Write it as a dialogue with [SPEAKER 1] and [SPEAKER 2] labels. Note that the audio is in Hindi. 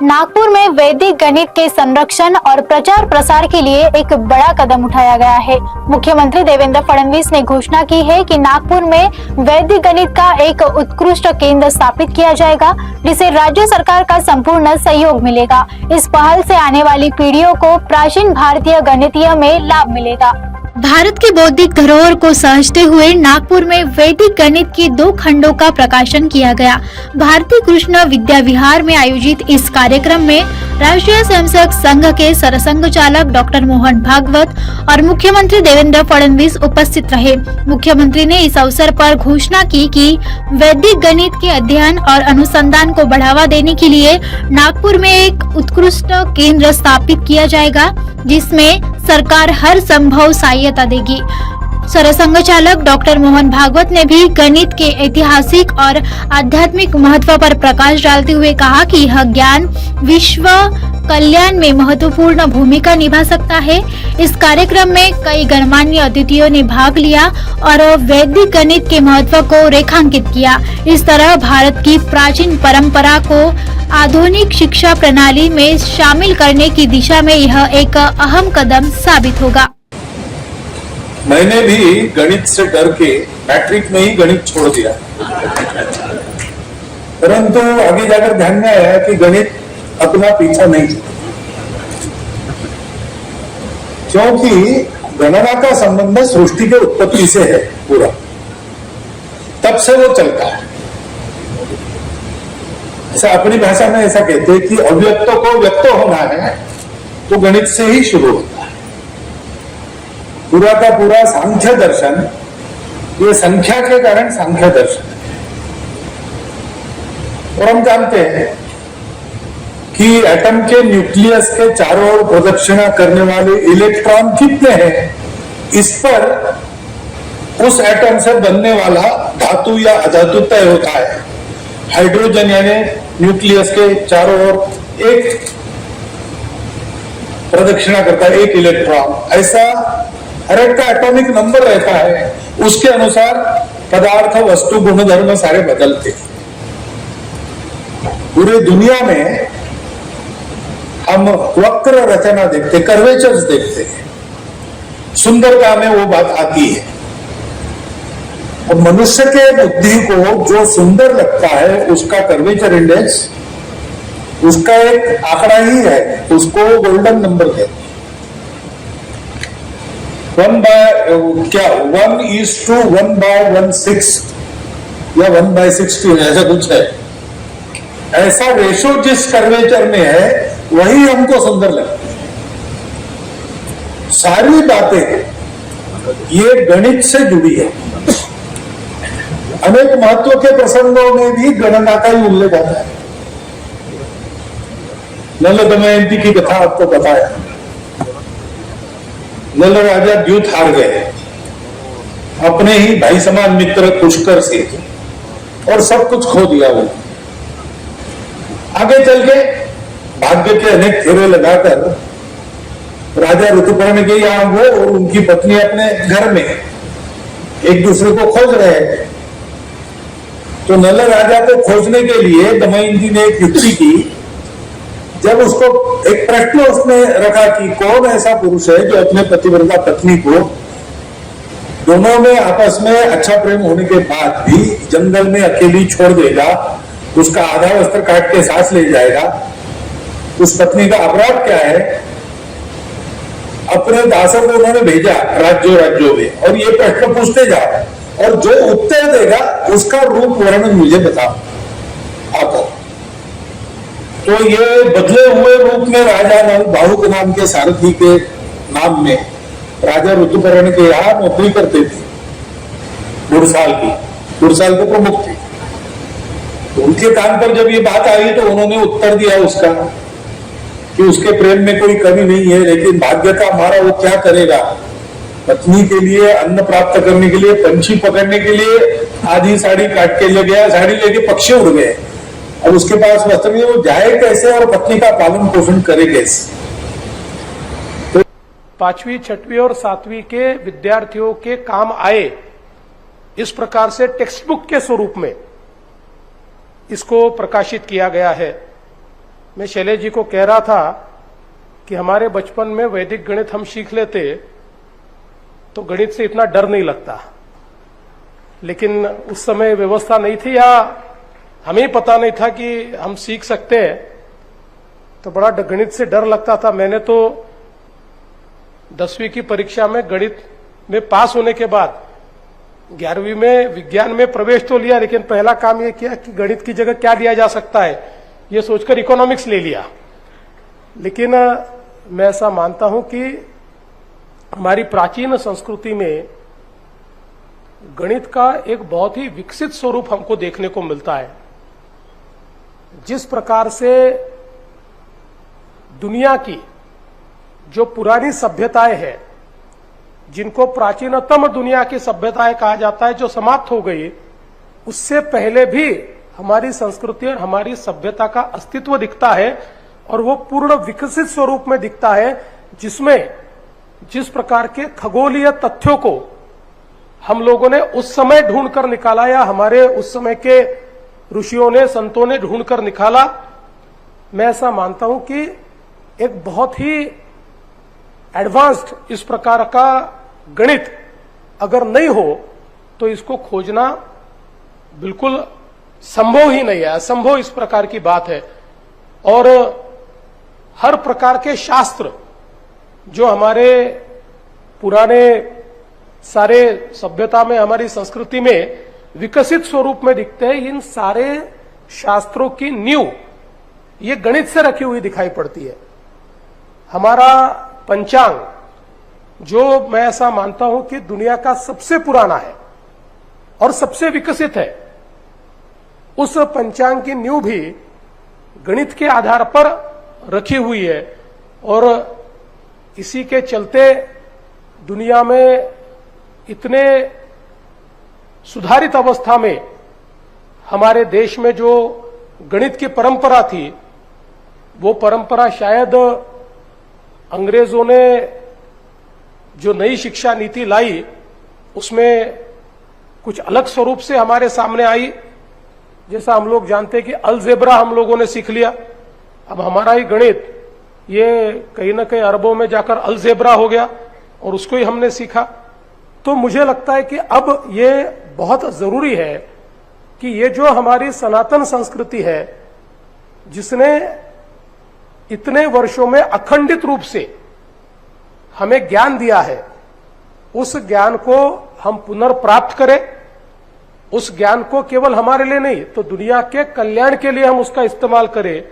[SPEAKER 1] नागपुर में वैदिक गणित के संरक्षण और प्रचार प्रसार के लिए एक बड़ा कदम उठाया गया है। मुख्यमंत्री देवेंद्र फडणवीस ने घोषणा की है कि नागपुर में वैदिक गणित का एक उत्कृष्ट केंद्र स्थापित किया जाएगा, जिसे राज्य सरकार का संपूर्ण सहयोग मिलेगा। इस पहल से आने वाली पीढ़ियों को प्राचीन भारतीय गणितीय में लाभ मिलेगा। भारत के बौद्धिक धरोहर को सहेजते हुए नागपुर में वैदिक गणित की 2 खंडों का प्रकाशन किया गया। भारतीय कृष्ण विद्या विहार में आयोजित इस कार्यक्रम में राष्ट्रीय स्वयंसेवक संघ के सरसंघ चालक डॉक्टर मोहन भागवत और मुख्यमंत्री देवेंद्र फडणवीस उपस्थित रहे। मुख्यमंत्री ने इस अवसर पर घोषणा की कि वैदिक गणित के अध्ययन और अनुसंधान को बढ़ावा देने के लिए नागपुर में एक उत्कृष्ट केंद्र स्थापित किया जाएगा, जिसमें सरकार हर संभव सहायता देगी। सरसंघ चालक डॉक्टर मोहन भागवत ने भी गणित के ऐतिहासिक और आध्यात्मिक महत्व पर प्रकाश डालते हुए कहा कि यह ज्ञान विश्व कल्याण में महत्वपूर्ण भूमिका निभा सकता है। इस कार्यक्रम में कई गणमान्य अतिथियों ने भाग लिया और वैदिक गणित के महत्व को रेखांकित किया। इस तरह भारत की प्राचीन परंपरा को आधुनिक शिक्षा प्रणाली में शामिल करने की दिशा में यह एक अहम कदम साबित होगा।
[SPEAKER 2] मैंने भी गणित से डर के मैट्रिक में ही गणित छोड़ दिया, परंतु आगे जाकर ध्यान में आया कि गणित अपना पीछा नहीं छोड़ता, क्योंकि गणना का संबंध सृष्टि के उत्पत्ति से है पूरा, तब से वो चलता है। ऐसा अपनी भाषा में ऐसा कहते हैं कि अव्यक्तों को व्यक्त होना है तो गणित से ही शुरू होता है। पूरा का पूरा सांख्य दर्शन, ये संख्या के कारण सांख्य दर्शन है। और हम जानते हैं कि एटम के न्यूक्लियस के चारों ओर प्रदक्षिणा करने वाले इलेक्ट्रॉन कितने हैं, इस पर उस एटम से बनने वाला धातु या अधातु तय होता है। हाइड्रोजन यानी न्यूक्लियस के चारों ओर एक प्रदक्षिणा करता है, एक इलेक्ट्रॉन। ऐसा हर एक का एटॉमिक नंबर रहता है, उसके अनुसार पदार्थ वस्तु गुणधर्म सारे बदलते। पूरी दुनिया में हम वक्र रचना देखते, कर्वेचर्स देखते हैं, सुंदरता में वो बात आती है। और मनुष्य के बुद्धि को जो सुंदर लगता है उसका कर्वेचर इंडेक्स, उसका एक आंकड़ा ही है, उसको गोल्डन नंबर कहते हैं। 1:1/1/16 या 1/16 ऐसा कुछ है। ऐसा रेशो जिस कर्वेचर में है वही हमको सुंदर लगता है। सारी बातें ये गणित से जुड़ी है। अनेक महत्व के प्रसंगों में भी गणना का ही उल्लेख आता है। नल दमयंती की कथा आपको बताया, नल राजा द्यूत हार गए अपने ही भाई समान मित्र पुष्कर से, और सब कुछ खो दिया। वो आगे चल के भाग्य के अनेक फेरे लगाकर राजा ऋतुपर्ण के यहाँ वो और उनकी पत्नी अपने घर में एक दूसरे को खोज रहे हैं। तो नल राजा को खोजने के लिए दमयंती ने एक युक्ति की। जब उसको एक प्रश्न उसने रखा कि कौन ऐसा पुरुष है जो अपने पतिव्रता पत्नी को, दोनों में आपस में अच्छा प्रेम होने के बाद भी जंगल में अकेली छोड़ देगा, उसका आधा वस्त्र काट के सांस ले जाएगा, उस पत्नी का अपराध क्या है? अपने दासों को उन्होंने भेजा राज्यों में, और ये प्रश्न पूछते जाओ, और जो उत्तर देगा उसका रूप वर्णन मुझे बताओ आप। तो ये बदले हुए रूप में राजा नल बाहुक नाम के सारथी के नाम में राजा ऋतुपर्ण के यहाँ नौकरी करते थे, गुड़साल के प्रमुख थे। तो उनके कान पर जब ये बात आई तो उन्होंने उत्तर दिया उसका कि उसके प्रेम में कोई कमी नहीं है, लेकिन भाग्य का मारा वो क्या करेगा। पत्नी के लिए अन्न प्राप्त करने के लिए, पंछी पकड़ने के लिए आधी साड़ी काट के ले गया, साड़ी लेके पक्षी उड़ गए। अब उसके पास वस्त्र नहीं, वो जाए कैसे और पत्नी का पालन पोषण करे कैसे। तो
[SPEAKER 3] 5वीं, 6वीं और 7वीं के विद्यार्थियों के काम आए, इस प्रकार से टेक्स्ट बुक के स्वरूप में इसको प्रकाशित किया गया है। मैं शैलेश जी को कह रहा था कि हमारे बचपन में वैदिक गणित हम सीख लेते तो गणित से इतना डर नहीं लगता, लेकिन उस समय व्यवस्था नहीं थी या हमें पता नहीं था कि हम सीख सकते हैं, तो बड़ा गणित से डर लगता था। मैंने तो 10वीं की परीक्षा में गणित में पास होने के बाद 11वीं में विज्ञान में प्रवेश तो लिया, लेकिन पहला काम यह किया कि गणित की जगह क्या लिया जा सकता है, यह सोचकर इकोनॉमिक्स ले लिया। लेकिन मैं ऐसा मानता हूं कि हमारी प्राचीन संस्कृति में गणित का एक बहुत ही विकसित स्वरूप हमको देखने को मिलता है। जिस प्रकार से दुनिया की जो पुरानी सभ्यताएं हैं, जिनको प्राचीनतम दुनिया की सभ्यताएं कहा जाता है, जो समाप्त हो गई, उससे पहले भी हमारी संस्कृति और हमारी सभ्यता का अस्तित्व दिखता है और वो पूर्ण विकसित स्वरूप में दिखता है, जिसमें जिस प्रकार के खगोलीय तथ्यों को हम लोगों ने उस समय ढूंढकर निकाला या हमारे उस समय के ऋषियों ने, संतों ने ढूंढकर निकाला, मैं ऐसा मानता हूं कि एक बहुत ही एडवांस्ड इस प्रकार का गणित अगर नहीं हो तो इसको खोजना बिल्कुल संभव ही नहीं है, असंभव इस प्रकार की बात है। और हर प्रकार के शास्त्र जो हमारे पुराने सारे सभ्यता में, हमारी संस्कृति में विकसित स्वरूप में दिखते हैं, इन सारे शास्त्रों की नींव ये गणित से रखी हुई दिखाई पड़ती है। हमारा पंचांग, जो मैं ऐसा मानता हूं कि दुनिया का सबसे पुराना है और सबसे विकसित है, उस पंचांग की नींव भी गणित के आधार पर रखी हुई है। और इसी के चलते दुनिया में इतने सुधारित अवस्था में हमारे देश में जो गणित की परंपरा थी, वो परंपरा शायद अंग्रेजों ने जो नई शिक्षा नीति लाई उसमें कुछ अलग स्वरूप से हमारे सामने आई। जैसा हम लोग जानते हैं कि अलजेब्रा हम लोगों ने सीख लिया, अब हमारा ही गणित ये कहीं ना कहीं अरबों में जाकर अलजेब्रा हो गया और उसको ही हमने सीखा। तो मुझे लगता है कि अब ये बहुत जरूरी है कि ये जो हमारी सनातन संस्कृति है, जिसने इतने वर्षों में अखंडित रूप से हमें ज्ञान दिया है, उस ज्ञान को हम पुनर्प्राप्त करें। उस ज्ञान को केवल हमारे लिए नहीं तो दुनिया के कल्याण के लिए हम उसका इस्तेमाल करें।